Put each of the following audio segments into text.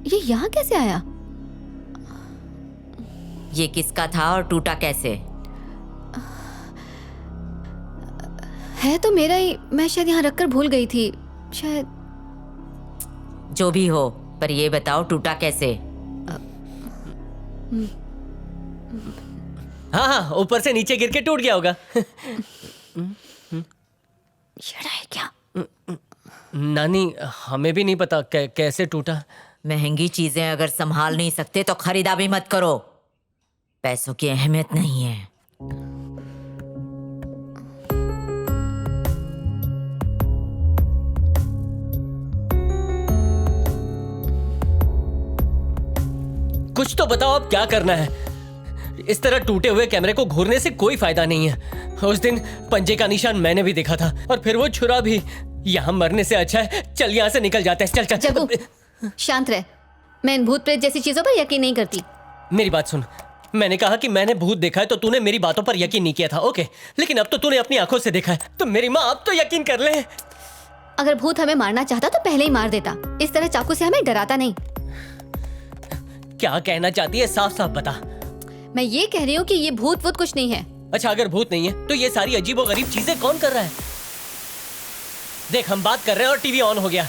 ये यहाँ कैसे आया? ये किसका था और टूटा कैसे? है तो मेरा ही, मैं शायद यहाँ रखकर भूल गई थी शायद। जो भी हो, पर ये बताओ टूटा कैसे? हाँ, ऊपर से नीचे गिर के टूट गया होगा। छेड़ा है क्या? नानी, हमें भी नहीं पता कैसे टूटा। महंगी चीजें अगर संभाल नहीं सकते तो खरीदा भी मत करो। पैसों की अहमियत नहीं है। कुछ तो बताओ, अब क्या करना है? इस तरह टूटे हुए कैमरे को घूरने से कोई फायदा नहीं है। उस दिन पंजे का निशान मैंने भी देखा था, और फिर वो छुरा भी। यहाँ मरने से अच्छा है चल यहाँ से निकल जाते हैं। चल चल। जग्गू, शांत रह। मैं इन भूत प्रेत जैसी चीजों पर यकीन नहीं करती। मेरी बात सुन, मैंने कहा कि मैंने भूत देखा है तो तूने मेरी बातों पर यकीन नहीं किया था, ओके? लेकिन अब तो तूने अपनी आंखों से देखा है, तो मेरी माँ अब तो यकीन कर ले। अगर भूत हमें मारना चाहता तो पहले ही मार देता। इस तरह चाकू से हमें डराता नहीं। क्या कहना चाहती है, साफ साफ बता। मैं ये कह रही हूँ कि ये भूत वूत कुछ नहीं है। अच्छा, अगर भूत नहीं है तो ये सारी अजीबोगरीब चीजें कौन कर रहा है? देख, हम बात कर रहे हैं और टीवी ऑन हो गया।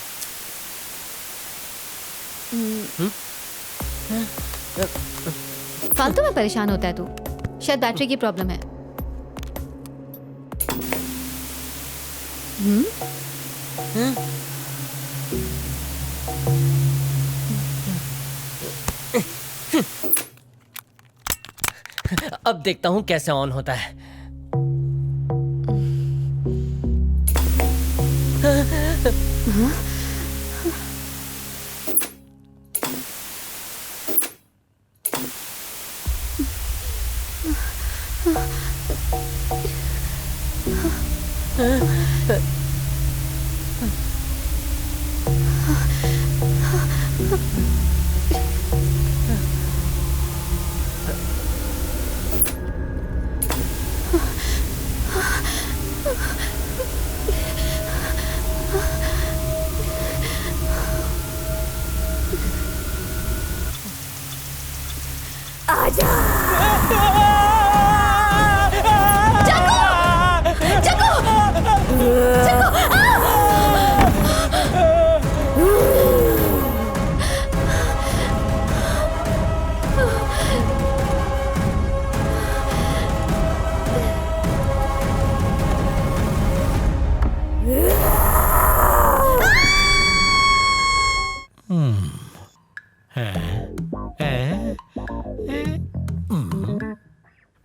फालतू में परेशान होता है तू। शायद बैटरी की प्रॉब्लम है। अब देखता हूँ कैसे ऑन होता है।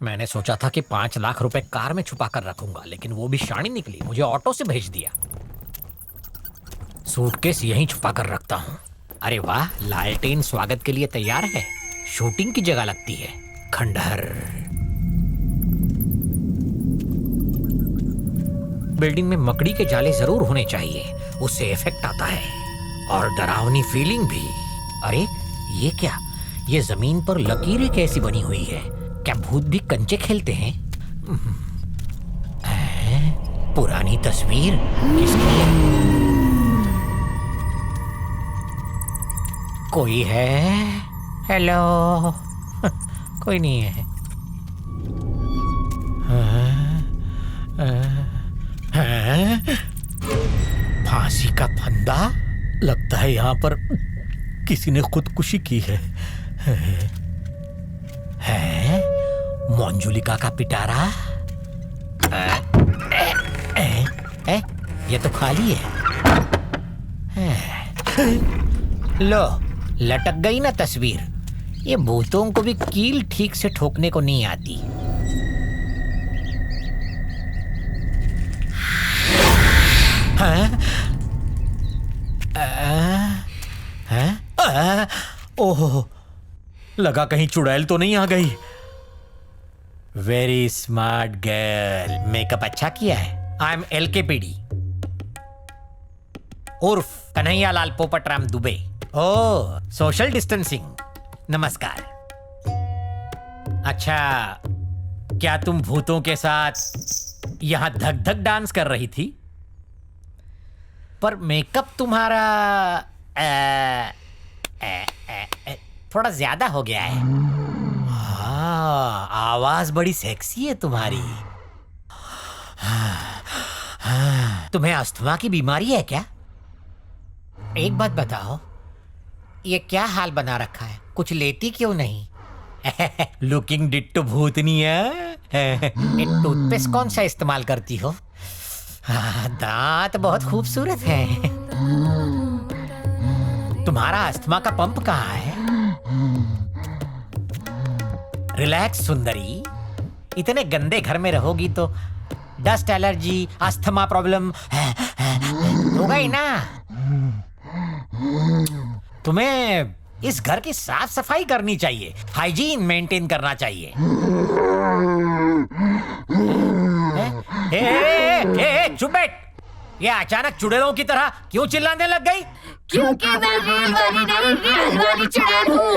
मैंने सोचा था कि 5 लाख रुपए कार में छुपा कर रखूंगा, लेकिन वो भी शानी निकली, मुझे ऑटो से भेज दिया। सूटकेस यहीं छुपा कर रखता हूँ। अरे वाह, लालटेन स्वागत के लिए तैयार है। शूटिंग की जगह लगती है। खंडहर। बिल्डिंग में मकड़ी के जाले जरूर होने चाहिए, उससे इफेक्ट आता है और डरावनी फीलिंग भी। अरे ये क्या, ये जमीन पर लकीरें कैसी बनी हुई है? क्या भूत भी कंचे खेलते हैं? पुरानी तस्वीर किसकी है? कोई है? हेलो? कोई नहीं है। फांसी का फंदा? लगता है यहाँ पर किसी ने खुदकुशी की है। मंजुलिका का पिटारा? ये तो खाली है। लो, लटक गई ना तस्वीर। ये भूतों को भी कील ठीक से ठोकने को नहीं आती। ओह, लगा कहीं चुड़ैल तो नहीं आ गई। Very smart girl. मेकअप अच्छा किया है। I am LKPD। उर्फ कन्हैया लाल पोपटराम दुबे। ओ, सोशल डिस्टेंसिंग। नमस्कार। अच्छा, क्या तुम भूतों के साथ यहाँ धक धक डांस कर रही थी? पर मेकअप तुम्हारा थोड़ा ज्यादा हो गया है। हाँ, आवाज बड़ी सेक्सी है तुम्हारी। तुम्हें अस्थमा की बीमारी है क्या? एक बात बताओ, ये क्या हाल बना रखा है? कुछ लेती क्यों नहीं? लुकिंग डिट्टो भूतनी है। टूथपेस्ट कौन सा इस्तेमाल करती हो? दांत बहुत खूबसूरत है। तुम्हारा अस्थमा का पंप कहाँ है? रिलैक्स सुंदरी, इतने गंदे घर में रहोगी तो डस्ट एलर्जी, अस्थमा प्रॉब्लम होगा ही ना। तुम्हें इस घर की साफ सफाई करनी चाहिए, हाइजीन मेंटेन करना चाहिए। चुप बैठ। ये अचानक चुड़ैलों की तरह क्यों चिल्लाने लग गई? क्योंकि मैं रेल वाली नहीं, रेल वाली चुड़ैल हूँ।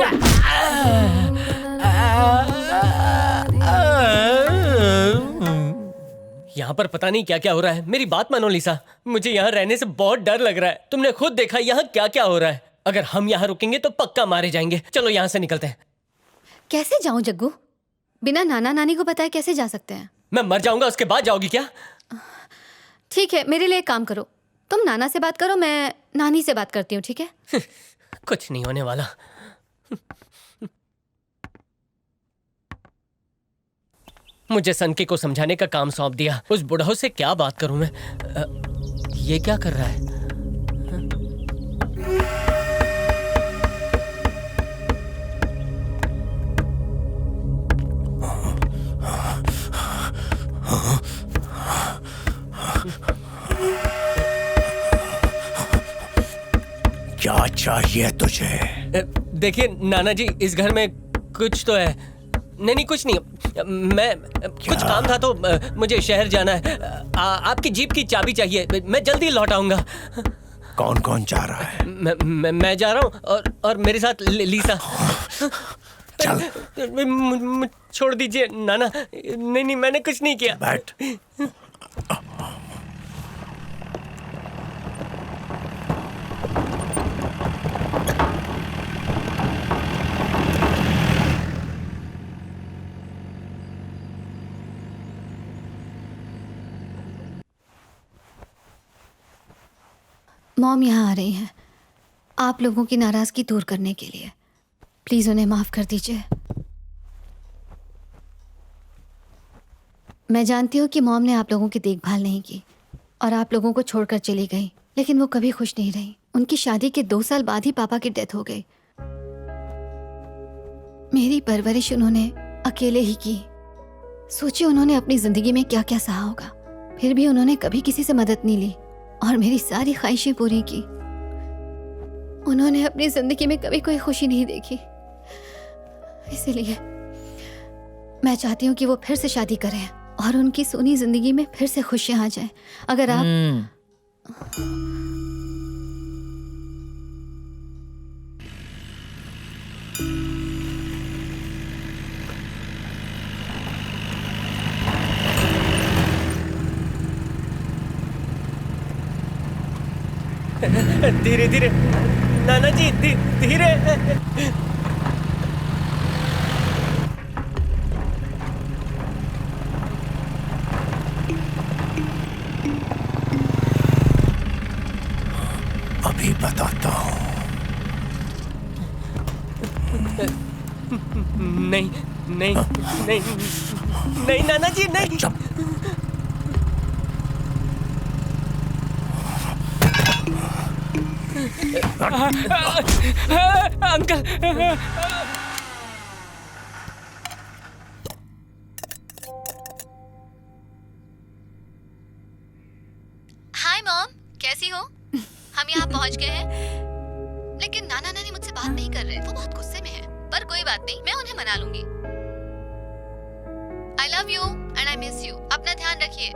यहाँ पर पता नहीं क्या क्या हो रहा है। मेरी बात मानो लिसा, मुझे यहाँ रहने से बहुत डर लग रहा है। तुमने खुद देखा यहाँ क्या क्या हो रहा है। अगर हम यहाँ रुकेंगे तो पक्का मारे जाएंगे। चलो यहाँ से निकलते हैं। कैसे जाऊं जग्गू? बिना नाना नानी को बताए कैसे जा सकते हैं? मैं मर जाऊंगा, उसके बाद जाओगी क्या? ठीक है, मेरे लिए एक काम करो, तुम नाना से बात करो, मैं नानी से बात करती हूँ, ठीक है? कुछ नहीं होने वाला। मुझे सनके को समझाने का काम सौंप दिया। उस बुढ़ाऊ से क्या बात करूं मैं? ये क्या कर रहा है? क्या चाहिए तुझे? देखिए नाना जी, इस घर में कुछ तो है। नहीं कुछ नहीं। मैं कुछ काम था तो मुझे शहर जाना है। आपकी जीप की चाबी चाहिए। मैं जल्दी लौट आऊंगा। कौन कौन जा रहा है? मैं जा रहा हूँ और मेरे साथ लीसा। चल। छोड़ दीजिए नाना। नहीं मैंने कुछ नहीं किया। बैठ। मॉम यहाँ आ रही हैं आप लोगों की नाराजगी दूर करने के लिए। प्लीज उन्हें माफ कर दीजिए। मैं जानती हूँ कि मॉम ने आप लोगों की देखभाल नहीं की और आप लोगों को छोड़कर चली गई, लेकिन वो कभी खुश नहीं रही। उनकी शादी के 2 साल बाद ही पापा की डेथ हो गई। मेरी परवरिश उन्होंने अकेले ही की। सोचिए उन्होंने अपनी जिंदगी में क्या क्या सहा होगा, फिर भी उन्होंने कभी किसी से मदद नहीं ली और मेरी सारी ख्वाहिशें पूरी की। उन्होंने अपनी जिंदगी में कभी कोई खुशी नहीं देखी, इसीलिए मैं चाहती हूँ कि वो फिर से शादी करें और उनकी सोनी जिंदगी में फिर से खुशियां आ जाएं। अगर आप धीरे धीरे नाना जी, धीरे। अभी बताता हूँ। नहीं नहीं नहीं नहीं नाना जी, नहीं। अंकल। हाय मॉम, कैसी हो? हम यहाँ पहुँच गए हैं, लेकिन नाना नानी मुझसे बात नहीं कर रहे। वो बहुत गुस्से में है, पर कोई बात नहीं, मैं उन्हें मना लूंगी। I love you and I miss you. अपना ध्यान रखिए।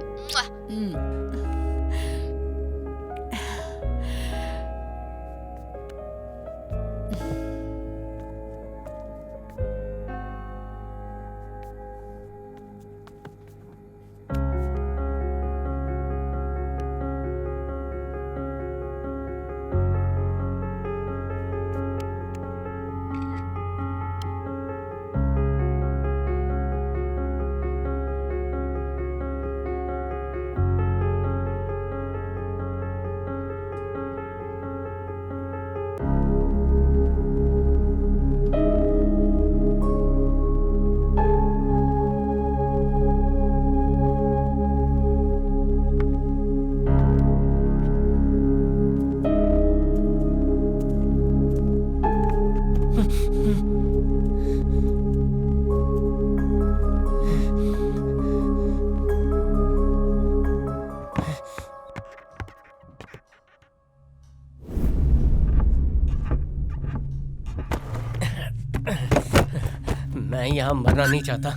मैं यहाँ मरना नहीं चाहता।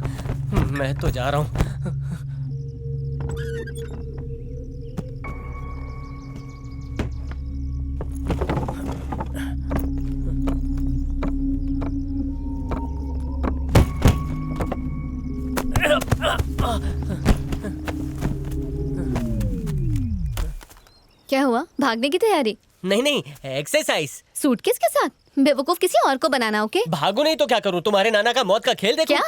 मैं तो जा रहा हूँ। क्या हुआ, भागने की तैयारी? नहीं नहीं, एक्सरसाइज। सूटकेस के साथ? बेवकूफ किसी और को बनाना। ओके, भागू नहीं तो क्या करूँ? तुम्हारे नाना का मौत का खेल देखो। क्या?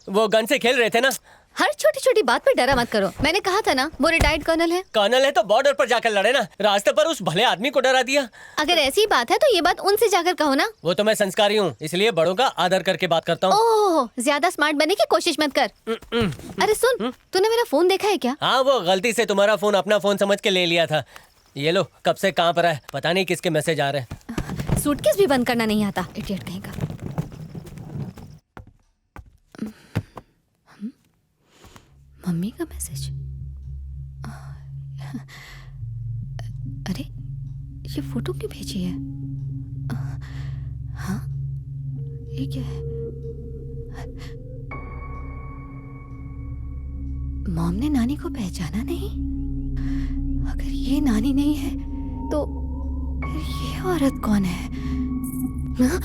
वो गन से खेल रहे थे ना। हर छोटी छोटी बात पर डरा मत करो। मैंने कहा था ना वो रिटायर्ड कर्नल है। कर्नल है तो बॉर्डर पर जाकर लड़े ना। रास्ते पर उस भले आदमी को डरा दिया। अगर ऐसी बात है तो ये बात उनसे जाकर कहो ना। वो तो मैं संस्कारी हूँ, इसलिए बड़ों का आदर करके बात करता हूँ। ओह, ज्यादा स्मार्ट बनने की कोशिश मत कर। अरे सुन, तूने मेरा फोन देखा है क्या? हाँ, वो गलती से तुम्हारा फोन अपना फोन समझ के ले लिया था। ये लो, कब से कहाँ पर है, पता नहीं किसके मैसेज आ रहे हैं। सूटकेस भी बंद करना नहीं आता, इडियट कहीं का। मम्मी का मैसेज। अरे ये फोटो क्यों भेजी है? हाँ, ये क्या है? मॉम ने नानी को पहचाना नहीं? अगर ये नानी नहीं है तो फिर ये औरत कौन है? हाँ?